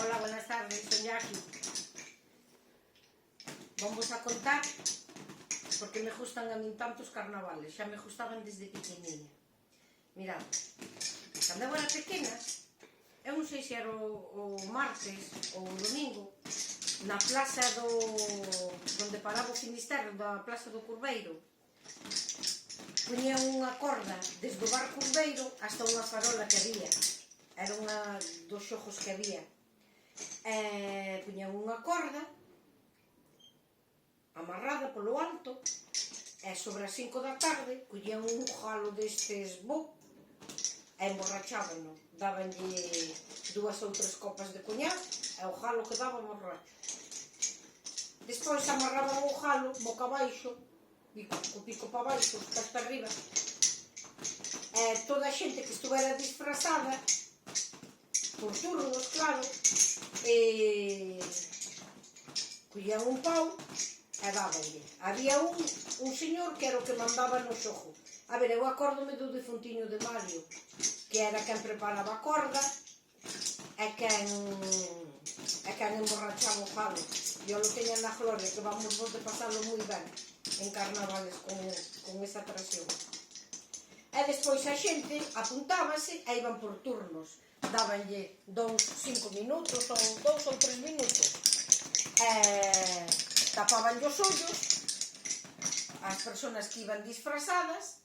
Hola, buenas tardes, soy Jackie. Vamos a contar porque me gustan a min tantos carnavales, xa me gustaban desde pequeniña. Mirad, cando eu era pequena, eu non sei se era o martes ou o domingo, na plaza onde paraba o Finisterre, da plaza do Curveiro, puña unha corda desde o bar Curveiro hasta unha farola que había. Era unha dos xogos que había. Puña unha corda amarrada polo alto e sobre as 5 da tarde collían un jalo destes e emborrachábano. Dabanlle 2 ou 3 copas de coñac e o jalo quedaba borracho. Despois amarraban o jalo boca abaixo, co pico para baixo, os pés para arriba, e toda a xente que estuvera disfrazada por turnos, claro, collían un pau e dábanlle. Había un señor que era o que mandaba no xogo. A ver, eu acórdome do difuntiño de Mario, que era quen preparaba a corda e quen emborrachaba o jalo. Eu lo teña na gloria, que vamos vos de pasalo moi ben en carnavales con esa atracción. E despois a xente apuntábase e iban por turnos. Dabanlle 5 minutos ou 2 ou 3 minutos. Tapabanlle os ollos as persoas que iban disfrazadas,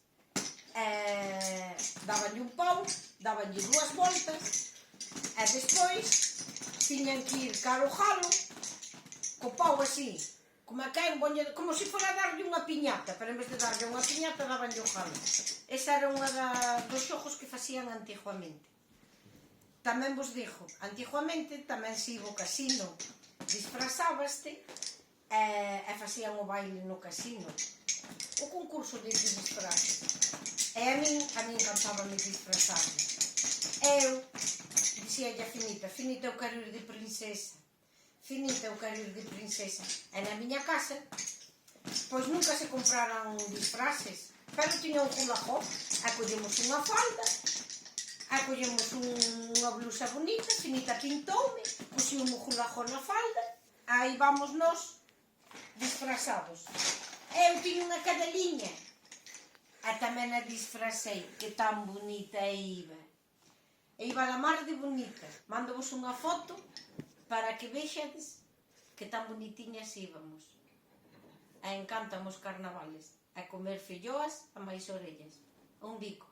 dabanlle un pau, dabanlle 2 voltas e despois tiñan que ir cara ao jalo co pau así, como se fora a darlle unha piñata, pero en vez de darlle unha piñata dabanlle o jalo. Ese era un dos xogos que facían antiguamente. Tamén vos digo, antiguamente tamén se iba ao casino, disfrazábaste e facían o baile no casino, o concurso de disfraces. E a min encantábame disfrazarme. Eu dixía a Finita, Finita, eu quero ir de princesa, Finita, eu quero ir de princesa. E na miña casa, pois nunca se compraran disfraces, pero tiña un hula hoop, e collemos unha falda, e collemos unha blusa bonita, Finita pintoume, puxíamos o hula hoop na falda, aí vamos nós disfrazados. Eu tiño unha cadeliña e tamén a disfracei, que tan bonita iba. Iba a mar de bonita. Mando vos unha foto para que vexades que tan bonitiñas íbamos. E encantan os carnavales. A comer filloas a máis orellas. Un bico.